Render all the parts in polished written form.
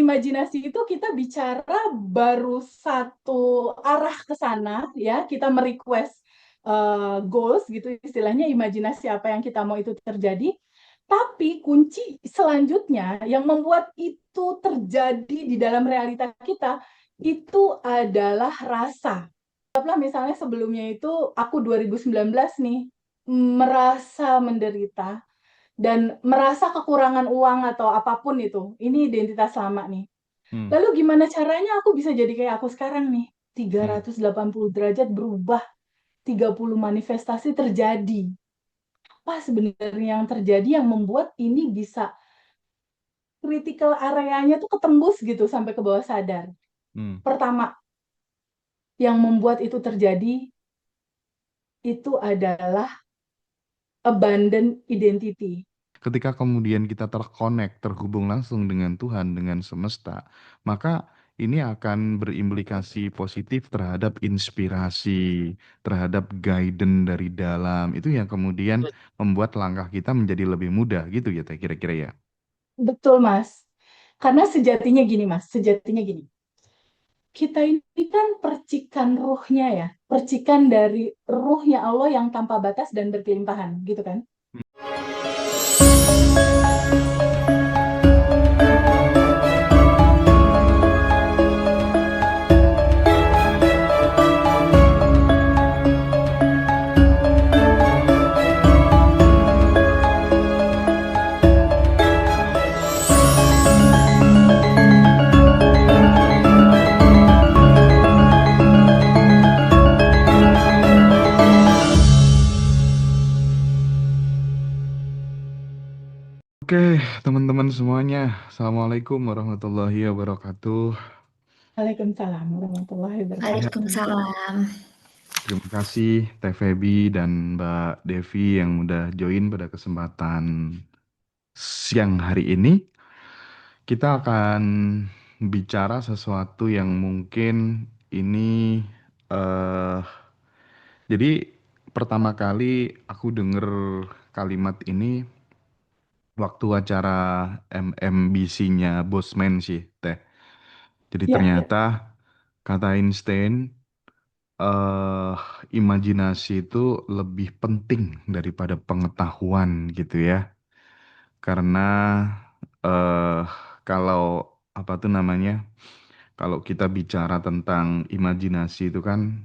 imajinasi itu kita bicara baru satu arah ke sana, ya. Kita merequest goals gitu istilahnya, imajinasi apa yang kita mau itu terjadi. Tapi kunci selanjutnya yang membuat itu terjadi di dalam realita kita itu adalah rasa. Anggaplah misalnya sebelumnya itu aku 2019 nih merasa menderita dan merasa kekurangan uang atau apapun itu. Ini identitas lama nih. Hmm. Lalu gimana caranya aku bisa jadi kayak aku sekarang nih? Hmm. 380 derajat berubah, 30 manifestasi terjadi. Apa sebenarnya yang terjadi yang membuat ini bisa critical areanya tuh ketembus gitu sampai ke bawah sadar? Hmm. Pertama, yang membuat itu terjadi itu adalah abundant identity. Ketika kemudian kita terhubung langsung dengan Tuhan, dengan semesta, maka ini akan berimplikasi positif terhadap inspirasi, terhadap guidance dari dalam. Itu yang kemudian membuat langkah kita menjadi lebih mudah gitu ya, Teh, kira-kira ya. Betul, Mas. Karena sejatinya gini, Mas. Sejatinya gini. Kita ini kan percikan ruhnya ya. Percikan dari ruhnya Allah yang tanpa batas dan berkelimpahan, gitu kan? Oke, teman-teman semuanya, Assalamualaikum warahmatullahi wabarakatuh. Waalaikumsalam warahmatullahi wabarakatuh. Waalaikumsalam. Terima kasih Teh Feby dan Mbak Devi yang udah join pada kesempatan siang hari ini. Kita akan bicara sesuatu yang mungkin ini eh jadi pertama kali aku denger kalimat ini waktu acara MMBC-nya Bosman sih, Teh. Jadi Ya, ya. ternyata kata Einstein, eh imajinasi itu lebih penting daripada pengetahuan gitu ya. Karena eh kalau apa tuh namanya? Kalau kita bicara tentang imajinasi itu kan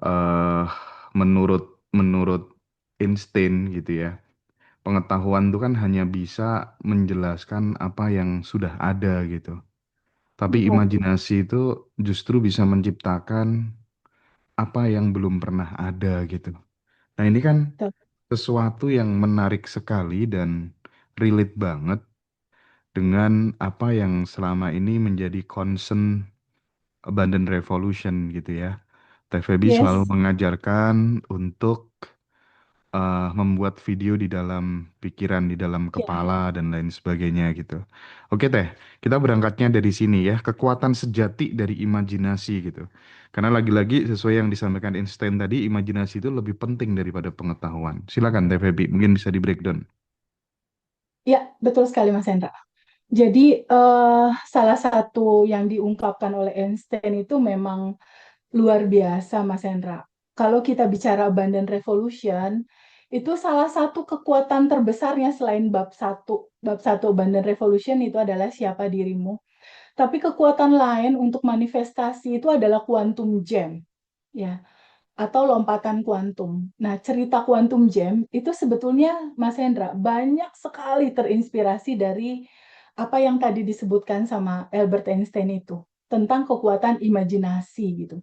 eh menurut menurut Einstein gitu ya. Pengetahuan itu kan hanya bisa menjelaskan apa yang sudah ada gitu. Tapi Betul. imajinasi itu justru bisa menciptakan apa yang belum pernah ada gitu. Nah, ini kan Betul. sesuatu yang menarik sekali dan relate banget dengan apa yang selama ini menjadi concern Abundant Revolution gitu ya. Teh Feby selalu Yes. mengajarkan untuk membuat video di dalam pikiran, di dalam Ya. kepala, dan lain sebagainya gitu. Oke Teh, kita berangkatnya dari sini ya, kekuatan sejati dari imajinasi gitu. Karena lagi-lagi sesuai yang disampaikan Einstein tadi, imajinasi itu lebih penting daripada pengetahuan. Silakan Teh Feby, mungkin bisa di breakdown. Ya, betul sekali Mas Hendra. Jadi salah satu yang diungkapkan oleh Einstein itu memang luar biasa, Mas Hendra. Kalau kita bicara abundant revolution, itu salah satu kekuatan terbesarnya selain bab satu. Bab satu abundant revolution itu adalah siapa dirimu. Tapi kekuatan lain untuk manifestasi itu adalah quantum gem, ya, atau lompatan kuantum. Nah, cerita quantum gem itu sebetulnya, Mas Hendra, banyak sekali terinspirasi dari apa yang tadi disebutkan sama Albert Einstein itu, tentang kekuatan imajinasi gitu.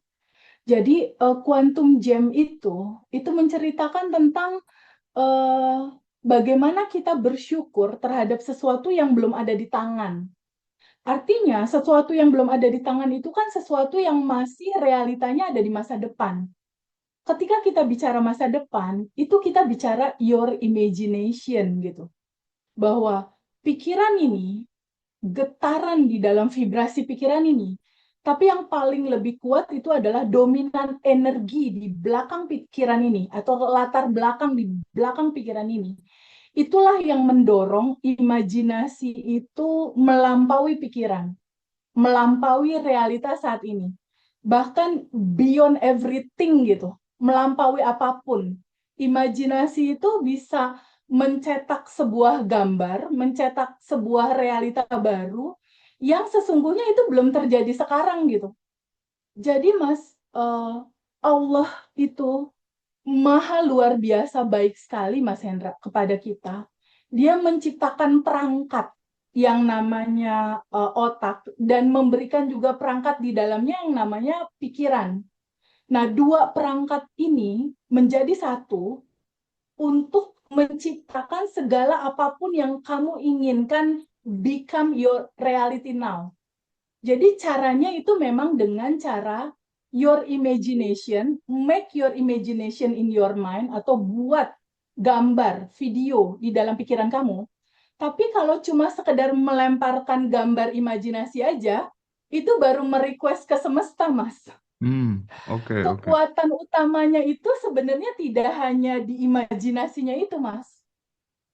Jadi quantum gem itu menceritakan tentang eh, bagaimana kita bersyukur terhadap sesuatu yang belum ada di tangan. Artinya, sesuatu yang belum ada di tangan itu kan sesuatu yang masih realitanya ada di masa depan. Ketika kita bicara masa depan, itu kita bicara your imagination gitu. Bahwa pikiran ini, getaran di dalam vibrasi pikiran ini, tapi yang paling lebih kuat itu adalah dominan energi di belakang pikiran ini, atau latar belakang di belakang pikiran ini. Itulah yang mendorong imajinasi itu melampaui pikiran, melampaui realitas saat ini. Bahkan beyond everything gitu, melampaui apapun. Imajinasi itu bisa mencetak sebuah gambar, mencetak sebuah realita baru yang sesungguhnya itu belum terjadi sekarang gitu. Jadi Mas, Allah itu maha luar biasa baik sekali Mas Hendra kepada kita. Dia menciptakan perangkat yang namanya otak dan memberikan juga perangkat di dalamnya yang namanya pikiran. Nah, dua perangkat ini menjadi satu untuk menciptakan segala apapun yang kamu inginkan become your reality now. Jadi caranya itu memang dengan cara your imagination, make your imagination in your mind atau buat gambar, video di dalam pikiran kamu. Tapi kalau cuma sekedar melemparkan gambar imajinasi aja, itu baru merequest ke semesta, Mas. Oke, oke. Kekuatan utamanya itu sebenarnya tidak hanya di imajinasinya itu, Mas.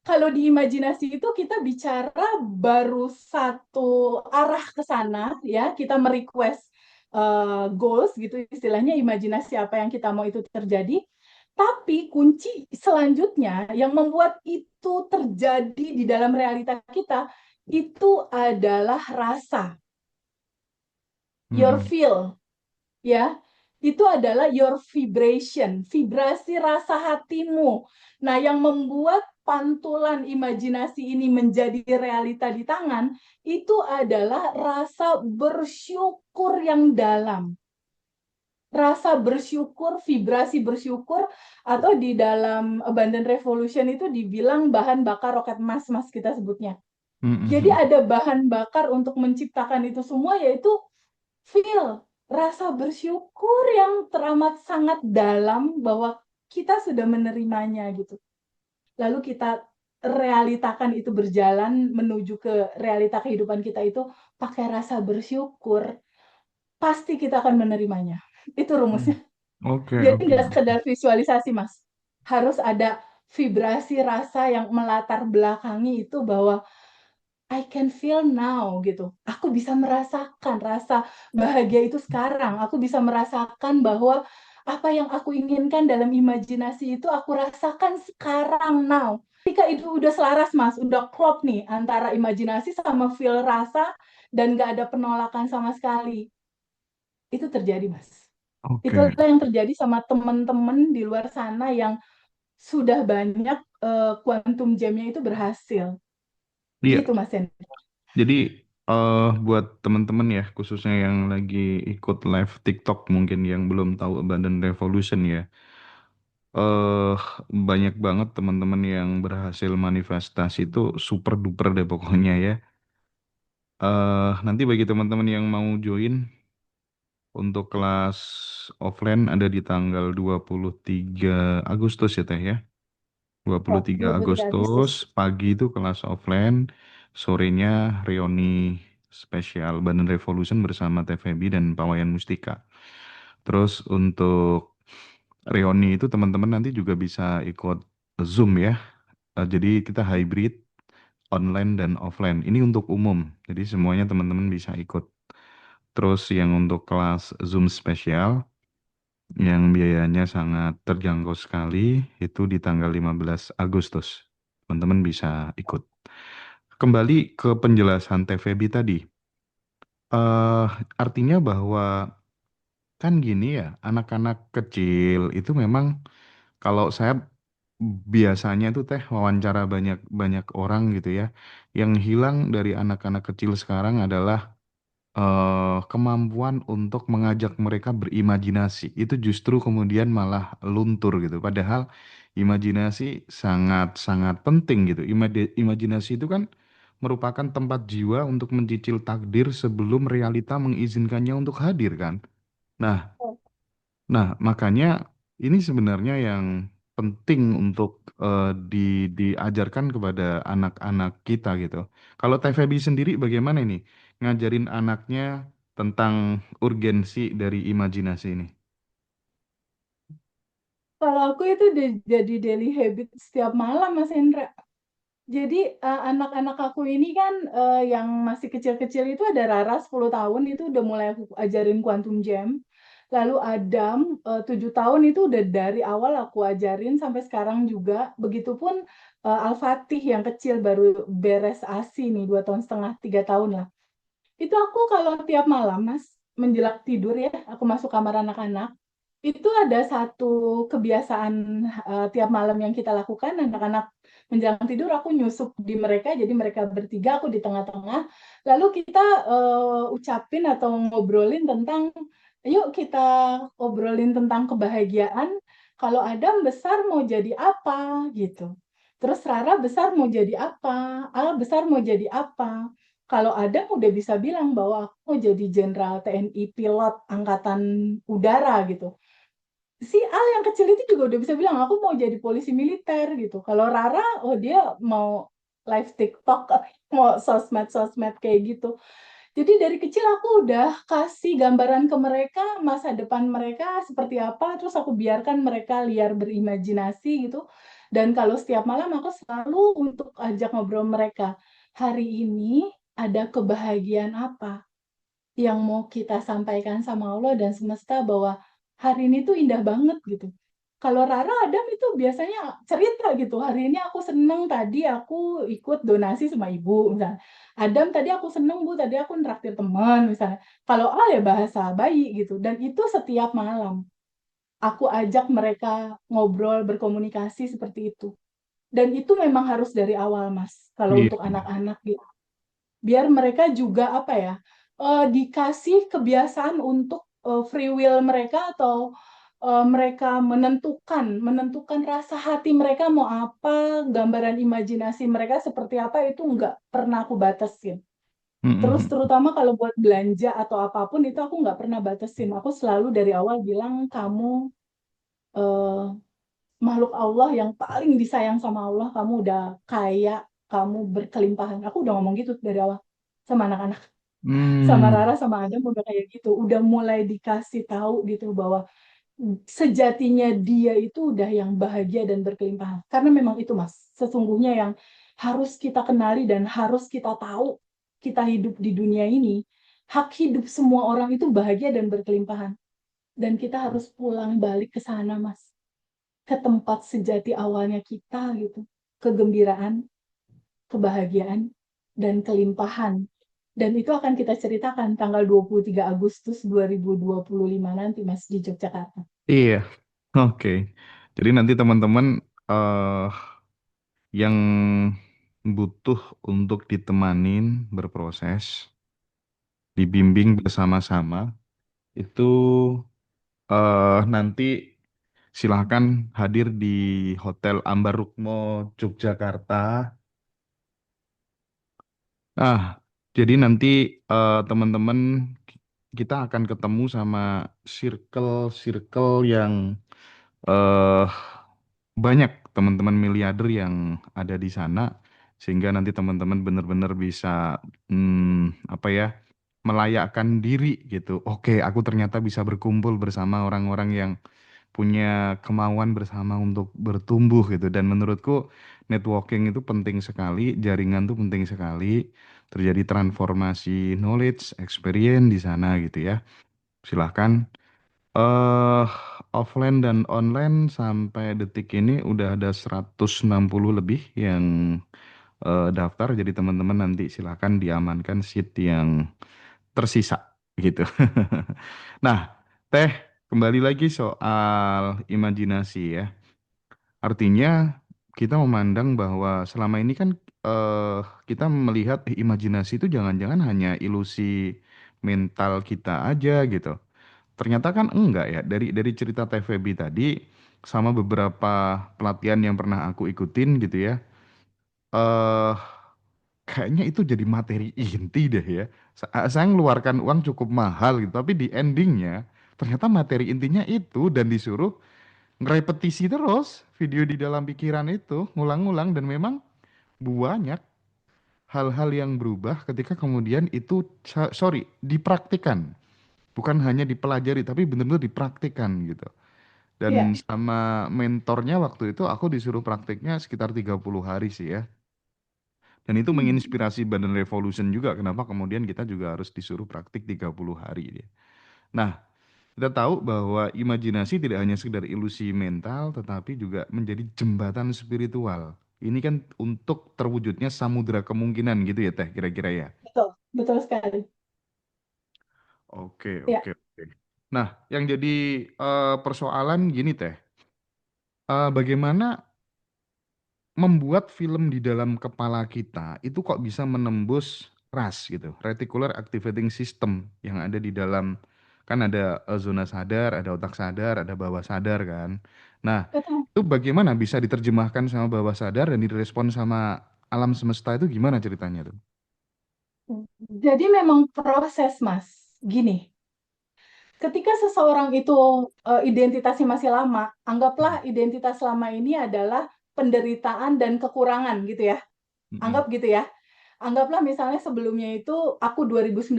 Kalau di imajinasi itu kita bicara baru satu arah ke sana, ya, kita merequest goals gitu istilahnya, imajinasi apa yang kita mau itu terjadi. Tapi kunci selanjutnya yang membuat itu terjadi di dalam realita kita itu adalah rasa, your Mm-mm. feel, ya. Itu adalah your vibration, vibrasi rasa hatimu. Nah, yang membuat pantulan imajinasi ini menjadi realita di tangan itu adalah rasa bersyukur yang dalam. Rasa bersyukur, vibrasi bersyukur, atau di dalam Abundant Revolution itu dibilang bahan bakar roket emas, Mas, kita sebutnya. Jadi Mm-mm. ada bahan bakar untuk menciptakan itu semua, yaitu feel, rasa bersyukur yang teramat sangat dalam bahwa kita sudah menerimanya gitu. Lalu kita realitakan itu berjalan menuju ke realita kehidupan kita itu pakai rasa bersyukur, pasti kita akan menerimanya. Itu Mm. rumusnya. Oke, Jadi oke. nggak sekedar visualisasi, Mas. Harus ada vibrasi rasa yang melatar belakangi itu bahwa I can feel now gitu. Aku bisa merasakan rasa bahagia itu sekarang. Aku bisa merasakan bahwa apa yang aku inginkan dalam imajinasi itu aku rasakan sekarang now. Ketika itu udah selaras Mas, udah klop nih antara imajinasi sama feel rasa dan gak ada penolakan sama sekali. Itu terjadi Mas. Oke. Itulah yang terjadi sama teman-teman di luar sana yang sudah banyak quantum jam-nya itu berhasil. Iya, Gitu Mas Hendra. jadi buat teman-teman ya, khususnya yang lagi ikut live TikTok mungkin yang belum tahu Abundant Revolution ya, eh banyak banget teman-teman yang berhasil manifestasi itu super duper deh pokoknya ya. Nanti bagi teman-teman yang mau join untuk kelas offline ada di tanggal 23 Agustus ya Teh ya. dua puluh Oh, tiga 23 Agustus Agustus. pagi itu kelas offline, sorenya reuni spesial Bandan Revolution bersama Teh Feby dan Pawayan Mustika. Terus untuk reuni itu teman-teman nanti juga bisa ikut Zoom ya. Jadi kita hybrid online dan offline. Ini untuk umum. Jadi semuanya teman-teman bisa ikut. Terus yang untuk kelas Zoom spesial yang biayanya sangat terjangkau sekali itu di tanggal 15 Agustus. Teman-teman bisa ikut. Kembali ke penjelasan TVB tadi. eh Artinya bahwa kan gini ya, anak-anak kecil itu memang kalau saya biasanya tuh teh wawancara banyak banyak orang gitu ya, yang hilang dari anak-anak kecil sekarang adalah kemampuan untuk mengajak mereka berimajinasi. Itu justru kemudian malah luntur gitu. Padahal imajinasi sangat-sangat penting gitu. Imajinasi itu kan merupakan tempat jiwa untuk mencicil takdir sebelum realita mengizinkannya untuk hadir kan. Nah, makanya ini sebenarnya yang penting untuk diajarkan kepada anak-anak kita gitu. Kalau Teh Feby sendiri bagaimana ini ngajarin anaknya tentang urgensi dari imajinasi ini? Kalau aku itu jadi daily habit setiap malam, Mas Hendra. Jadi anak-anak aku ini kan yang masih kecil-kecil itu ada Rara 10 tahun itu udah mulai aku ajarin quantum jam. Lalu Adam 7 tahun itu udah dari awal aku ajarin sampai sekarang juga. Begitupun Al-Fatih yang kecil baru beres ASI nih 2 tahun setengah 3 tahun lah. Itu aku kalau tiap malam Mas menjelang tidur ya aku masuk kamar anak-anak itu ada satu kebiasaan tiap malam yang kita lakukan, anak-anak menjelang tidur aku nyusup di mereka, jadi mereka bertiga, aku di tengah-tengah. Lalu kita ucapin atau ngobrolin tentang, yuk kita obrolin tentang kebahagiaan. Kalau Adam besar mau jadi apa gitu. Terus Rara besar mau jadi apa? Al besar mau jadi apa? Kalau Adam udah bisa bilang bahwa aku mau jadi jenderal TNI pilot angkatan udara gitu, si Al yang kecil itu juga udah bisa bilang aku mau jadi polisi militer gitu. Kalau Rara, oh dia mau live TikTok, mau sosmed-sosmed kayak gitu. Jadi dari kecil aku udah kasih gambaran ke mereka masa depan mereka seperti apa, terus aku biarkan mereka liar berimajinasi gitu. Dan kalau setiap malam aku selalu untuk ajak ngobrol mereka, hari ini ada kebahagiaan apa yang mau kita sampaikan sama Allah dan semesta bahwa hari ini tuh indah banget gitu. Kalau Rara Adam itu biasanya cerita gitu. Hari ini aku seneng tadi aku ikut donasi sama ibu misalnya. Adam tadi aku seneng bu, tadi aku nraktir teman misalnya. Kalau Al ya bahasa bayi gitu. Dan itu setiap malam. Aku ajak mereka ngobrol, berkomunikasi seperti itu. Dan itu memang harus dari awal, Mas. Kalau Iya. untuk anak-anak gitu biar mereka juga apa ya dikasih kebiasaan untuk free will mereka atau mereka menentukan menentukan rasa hati mereka mau apa, gambaran imajinasi mereka seperti apa itu nggak pernah aku batasin. Terus Mm-mm. terutama kalau buat belanja atau apapun itu aku nggak pernah batasin. Aku selalu dari awal bilang kamu eh, makhluk Allah yang paling disayang sama Allah, kamu udah kaya, kamu berkelimpahan. Aku udah ngomong gitu dari awal sama anak-anak, sama Hmm. Rara sama Adam udah kayak gitu, udah mulai dikasih tahu gitu bahwa sejatinya dia itu udah yang bahagia dan berkelimpahan. Karena memang itu Mas, sesungguhnya yang harus kita kenali dan harus kita tahu kita hidup di dunia ini, hak hidup semua orang itu bahagia dan berkelimpahan. Dan kita harus pulang balik ke sana Mas, ke tempat sejati awalnya kita gitu, kegembiraan, kebahagiaan, dan kelimpahan. Dan itu akan kita ceritakan tanggal 23 Agustus 2025 nanti Mas di Yogyakarta. Iya, oke. Jadi nanti teman-teman eh yang butuh untuk ditemanin berproses, dibimbing bersama-sama, itu nanti silahkan hadir di Hotel Ambar Rukmo Yogyakarta. Ah, jadi nanti teman-teman kita akan ketemu sama circle-circle yang eh banyak teman-teman miliarder yang ada di sana, sehingga nanti teman-teman benar-benar bisa apa ya, melayakkan diri gitu. Oke, aku ternyata bisa berkumpul bersama orang-orang yang punya kemauan bersama untuk bertumbuh gitu. Dan menurutku networking itu penting sekali, jaringan itu penting sekali, terjadi transformasi knowledge, experience di sana gitu ya. Silahkan eh offline dan online sampai detik ini udah ada 160 lebih yang daftar. Jadi teman-teman nanti silahkan diamankan seat yang tersisa gitu. Nah, Teh, kembali lagi soal imajinasi ya. Artinya kita memandang bahwa selama ini kan eh, kita melihat imajinasi itu jangan-jangan hanya ilusi mental kita aja gitu. Ternyata kan enggak ya. Dari cerita TVB tadi sama beberapa pelatihan yang pernah aku ikutin gitu ya. Eh kayaknya itu jadi materi inti deh ya. Saya ngeluarkan uang cukup mahal gitu, tapi di endingnya ternyata materi intinya itu dan disuruh ngerepetisi terus video di dalam pikiran itu, ngulang-ngulang dan memang banyak hal-hal yang berubah ketika kemudian itu sorry dipraktikkan. Bukan hanya dipelajari tapi benar-benar dipraktikkan gitu. Dan Iya, sama mentornya waktu itu aku disuruh praktiknya sekitar 30 hari sih ya. Dan itu Hmm. menginspirasi Badan Revolution juga, kenapa kemudian kita juga harus disuruh praktik 30 hari. Nah, kita tahu bahwa imajinasi tidak hanya sekedar ilusi mental, tetapi juga menjadi jembatan spiritual. Ini kan untuk terwujudnya samudera kemungkinan gitu ya Teh, kira-kira ya. Betul, betul sekali. Oke, Ya, oke, oke. Nah, yang jadi persoalan gini Teh, bagaimana membuat film di dalam kepala kita itu kok bisa menembus RAS gitu, Reticular Activating System yang ada di dalam, kan ada zona sadar, ada otak sadar, ada bawah sadar kan. Nah, betul. itu bagaimana bisa diterjemahkan sama bawah sadar dan direspon sama alam semesta itu gimana ceritanya tuh? Jadi memang proses, Mas. Gini, ketika seseorang itu identitasnya masih lama, anggaplah identitas lama ini adalah penderitaan dan kekurangan gitu ya. Mm-mm. Anggap gitu ya. Anggaplah misalnya sebelumnya itu aku 2019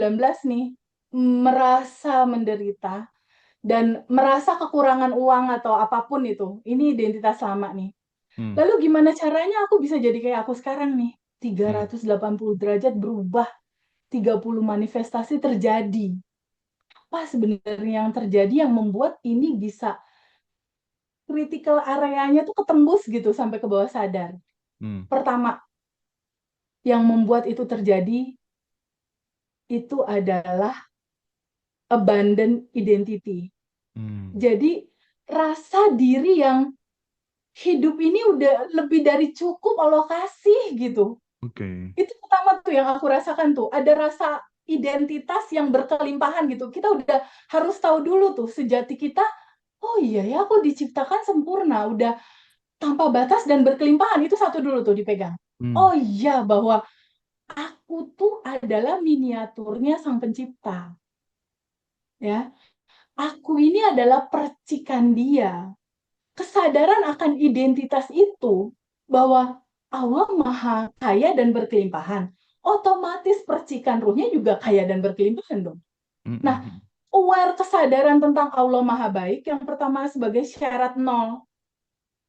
nih merasa menderita dan merasa kekurangan uang atau apapun itu. Ini identitas lama nih. Mm. Lalu gimana caranya aku bisa jadi kayak aku sekarang nih? Mm. 380 derajat berubah, 30 manifestasi terjadi. Apa sebenarnya yang terjadi yang membuat ini bisa critical areanya tuh ketembus gitu sampai ke bawah sadar? Mm. Pertama, yang membuat itu terjadi itu adalah abandon identity. Mm. Jadi rasa diri yang hidup ini udah lebih dari cukup Allah kasih gitu. Oke. Itu pertama tuh yang aku rasakan tuh, ada rasa identitas yang berkelimpahan gitu. Kita udah harus tahu dulu tuh sejati kita, oh iya ya aku diciptakan sempurna, udah tanpa batas dan berkelimpahan. Itu satu dulu tuh dipegang. Mm. Oh iya bahwa aku tuh adalah miniaturnya Sang Pencipta. Ya, aku ini adalah percikan Dia. Kesadaran akan identitas itu bahwa Allah Maha Kaya dan berkelimpahan, otomatis percikan ruhnya juga kaya dan berkelimpahan dong. Nah, Mm. aware kesadaran tentang Allah Maha Baik yang pertama sebagai syarat nol.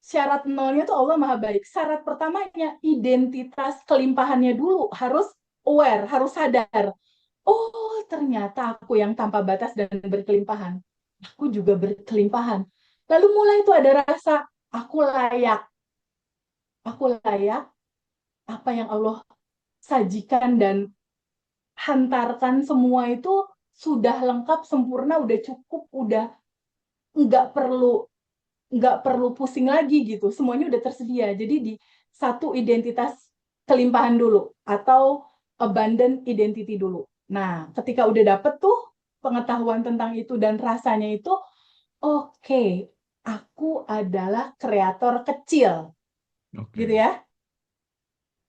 Syarat nolnya tuh Allah Maha Baik. Syarat pertamanya identitas kelimpahannya dulu harus aware, harus sadar. Oh, ternyata aku yang tanpa batas dan berkelimpahan. Aku juga berkelimpahan. Lalu mulai itu ada rasa aku layak. Aku layak apa yang Allah sajikan dan hantarkan semua itu sudah lengkap, sempurna, udah cukup, udah nggak perlu pusing lagi gitu. Semuanya udah tersedia. Jadi di satu identitas kelimpahan dulu atau abundant identity dulu. Nah, ketika udah dapet tuh pengetahuan tentang itu dan rasanya itu, oke, aku adalah kreator kecil, gitu Oke. ya.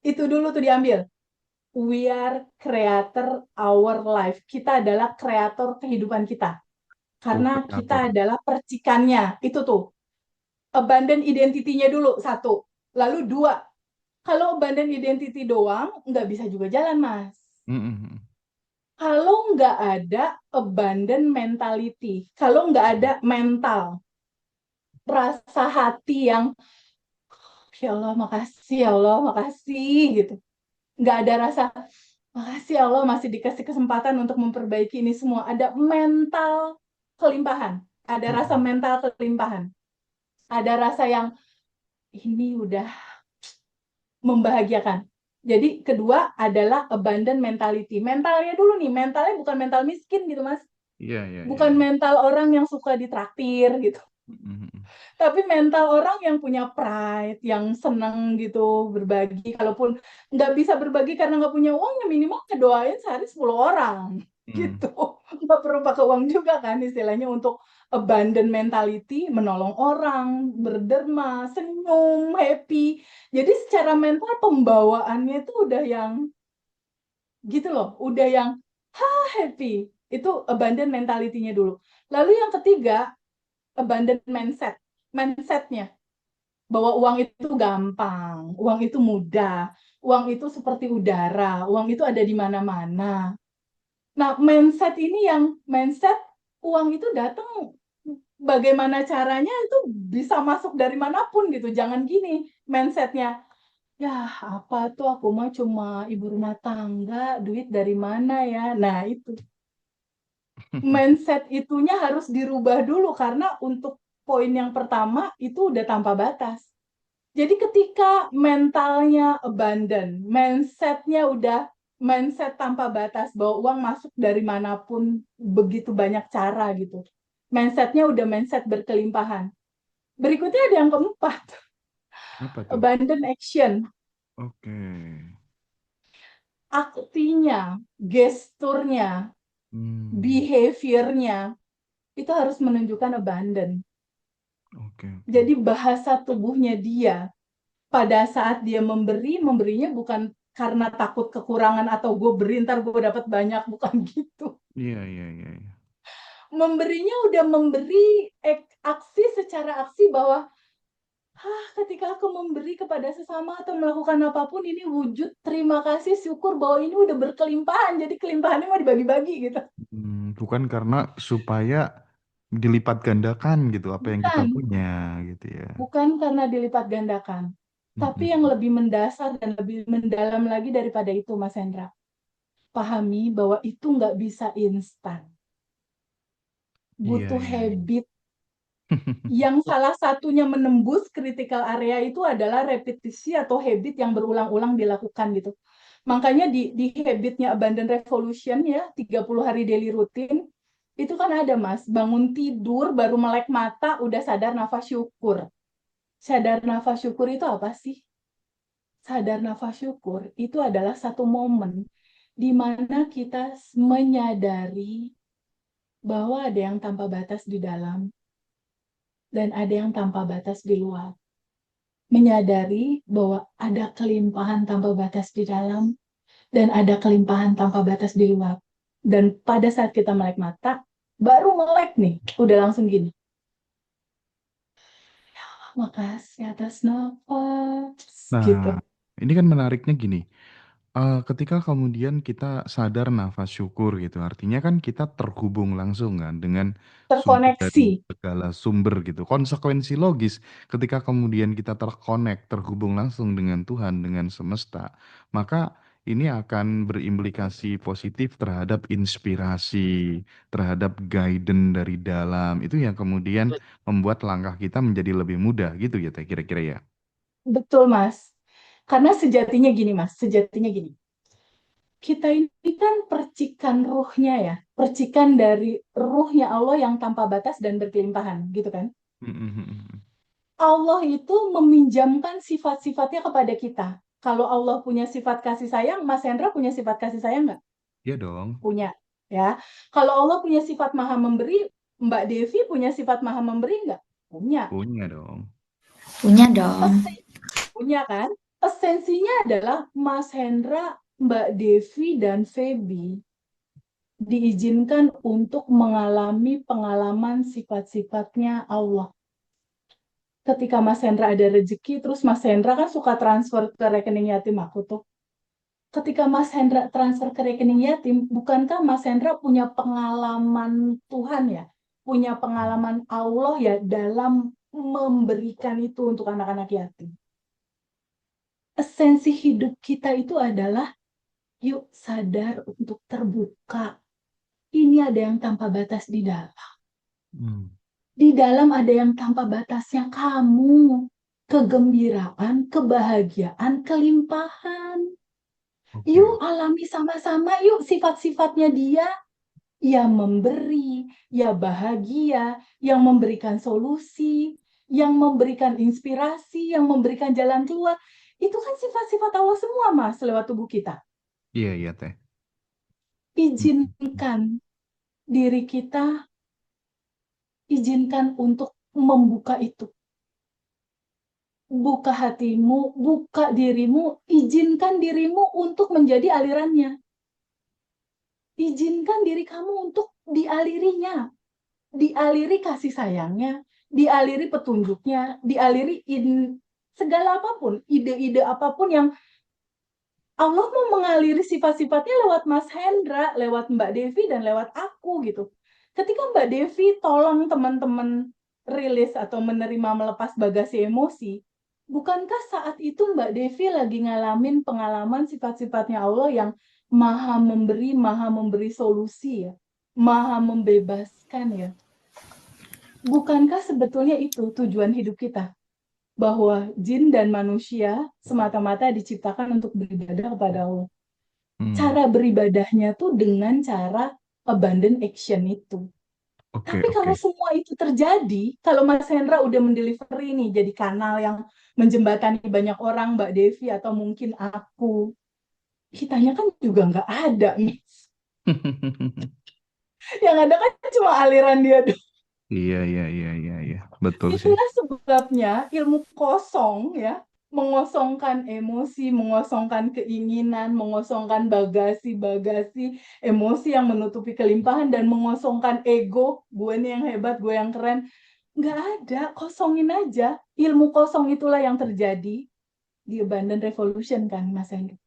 Itu dulu tuh diambil. We are creator our life. Kita adalah kreator kehidupan kita. Karena kita Co-kreator. adalah percikannya. Itu tuh. Abandon identity-nya dulu, satu. Lalu dua, kalau abandon identity doang, nggak bisa juga jalan, Mas. Mm. Kalau nggak ada abandon mentality, kalau nggak ada mental, rasa hati yang, ya Allah, makasih, ya Allah, makasih, gitu. Nggak ada rasa, makasih Allah masih dikasih kesempatan untuk memperbaiki ini semua. Ada mental kelimpahan. Ada rasa Mm. mental kelimpahan. Ada rasa yang ini udah membahagiakan. Jadi kedua adalah abundant mentality. Mentalnya dulu nih, mentalnya bukan mental miskin gitu Mas. Iya, iya, iya, Bukan iya. mental orang yang suka ditraktir gitu. Mm. Tapi mental orang yang punya pride, yang seneng gitu berbagi. Kalaupun nggak bisa berbagi karena nggak punya uang, ya minimal ngedoain sehari 10 orang. Mm. Gitu. Nggak perlu pakai uang juga kan istilahnya untuk abundant mentality, menolong orang, berderma, senyum, happy. Jadi secara mental pembawaannya itu udah yang gitu loh, udah yang happy. Itu abundant mentality-nya dulu. Lalu yang ketiga, abundant mindset. Mindsetnya bahwa uang itu gampang, uang itu mudah, uang itu seperti udara, uang itu ada di mana-mana. Nah, mindset ini yang mindset uang itu datang bagaimana caranya itu bisa masuk dari manapun gitu. Jangan gini mindsetnya. Ya, apa tuh aku mah cuma ibu rumah tangga, duit dari mana ya? Nah, itu mindset itunya harus dirubah dulu karena untuk poin yang pertama itu udah tanpa batas. Jadi ketika mentalnya abandon, mindsetnya udah mindset tanpa batas bahwa uang masuk dari manapun begitu banyak cara gitu. Mindsetnya udah mindset berkelimpahan. Berikutnya ada yang keempat, Apa tuh? abandon action. Oke. Aksinya, gesturnya, Hmm. behaviornya itu harus menunjukkan abandon. Oke, oke. Jadi bahasa tubuhnya dia pada saat dia memberi, memberinya bukan karena takut kekurangan atau gue beri ntar gue dapat banyak, bukan gitu. Iya, iya, iya, iya. Memberinya udah memberi aksi secara aksi bahwa ketika aku memberi kepada sesama atau melakukan apapun ini wujud terima kasih syukur bahwa ini udah berkelimpahan, jadi kelimpahannya mau dibagi-bagi gitu. Bukan karena supaya dilipat gandakan gitu apa yang kita Bukan, punya gitu ya. bukan karena dilipat gandakan, tapi yang Mm-mm. lebih mendasar dan lebih mendalam lagi daripada itu, Mas Hendra. Pahami bahwa itu nggak bisa instan, Iya, butuh iya, iya. habit. Yang salah satunya menembus critical area itu adalah repetisi atau habit yang berulang-ulang dilakukan gitu. Makanya di habitnya Abundant Revolution ya, 30 hari daily rutin, itu kan ada Mas, bangun tidur baru melek mata udah sadar nafas syukur. Sadar nafas syukur itu apa sih? Sadar nafas syukur itu adalah satu momen di mana kita menyadari bahwa ada yang tanpa batas di dalam dan ada yang tanpa batas di luar. Menyadari bahwa ada kelimpahan tanpa batas di dalam dan ada kelimpahan tanpa batas di luar. Dan pada saat kita melek mata, baru melek nih, udah langsung gini. Makasih atas nafas, gitu. Nah, ini kan menariknya gini. Ketika kemudian kita sadar nafas syukur gitu, artinya kan kita terhubung langsung kan dengan sumber Terkoneksi. dari segala sumber gitu. Konsekuensi logis ketika kemudian kita terkonek, terhubung langsung dengan Tuhan, dengan semesta, maka ini akan berimplikasi positif terhadap inspirasi, terhadap guidance dari dalam. Itu yang kemudian membuat langkah kita menjadi lebih mudah gitu ya, Teh, kira-kira ya. Betul, Mas. Karena sejatinya gini, Mas. Sejatinya gini. Kita ini kan percikan ruhnya ya. Percikan dari ruhnya Allah yang tanpa batas dan berkelimpahan, gitu kan. Allah itu meminjamkan sifat-sifatnya kepada kita. Kalau Allah punya sifat kasih sayang, Mas Hendra punya sifat kasih sayang nggak? Iya dong, Punya, ya. Kalau Allah punya sifat maha memberi, Mbak Devi punya sifat maha memberi nggak? Punya. punya dong. Punya dong. Punya kan? Esensinya adalah Mas Hendra, Mbak Devi, dan Feby diizinkan untuk mengalami pengalaman sifat-sifatnya Allah. Ketika Mas Hendra ada rezeki, terus Mas Hendra kan suka transfer ke rekening yatim aku tuh. Ketika Mas Hendra transfer ke rekening yatim, bukankah Mas Hendra punya pengalaman Tuhan ya? Punya pengalaman Allah ya dalam memberikan itu untuk anak-anak yatim. Esensi hidup kita itu adalah yuk sadar untuk terbuka. Ini ada yang tanpa batas di dalam. Hmm, Di dalam ada yang tanpa batasnya kamu. Kegembiraan, kebahagiaan, kelimpahan. Yuk oke. alami sama-sama yuk sifat-sifatnya dia yang memberi, ya bahagia, yang memberikan solusi, yang memberikan inspirasi, yang memberikan jalan keluar. Itu kan sifat-sifat Allah semua, Mas, lewat tubuh kita. Iya, iya, Teh. Hmm, Izinkan diri kita, izinkan untuk membuka itu. Buka hatimu, buka dirimu, izinkan dirimu untuk menjadi alirannya. Izinkan diri kamu untuk dialirinya, dialiri kasih sayangnya, dialiri petunjuknya, dialiri segala apapun, ide-ide apapun yang Allah mau mengaliri sifat-sifatnya lewat Mas Hendra, lewat Mbak Devi, dan lewat aku gitu. Ketika Mbak Devi tolong teman-teman rilis atau menerima melepas bagasi emosi, Bukankah saat itu Mbak Devi lagi ngalamin pengalaman sifat-sifatnya Allah yang maha memberi solusi ya, maha membebaskan ya. Bukankah sebetulnya itu tujuan hidup kita? Bahwa jin dan manusia semata-mata diciptakan untuk beribadah kepada Allah. Cara beribadahnya tuh dengan cara abundant action itu. Oke, Tapi kalau oke. semua itu terjadi, kalau Mas Hendra udah mendelivery nih jadi kanal yang menjembatani banyak orang, Mbak Devi atau mungkin aku, kitanya kan juga nggak ada nih. Yang ada kan cuma aliran dia doang. Iya. Betul sih. Itulah sebabnya ilmu kosong ya, mengosongkan emosi, mengosongkan keinginan, mengosongkan bagasi-bagasi emosi yang menutupi kelimpahan, dan mengosongkan ego, gue nih yang hebat, gue yang keren. Nggak ada, kosongin aja. Ilmu kosong itulah yang terjadi di Abundant Revolution kan, Mas Hendra.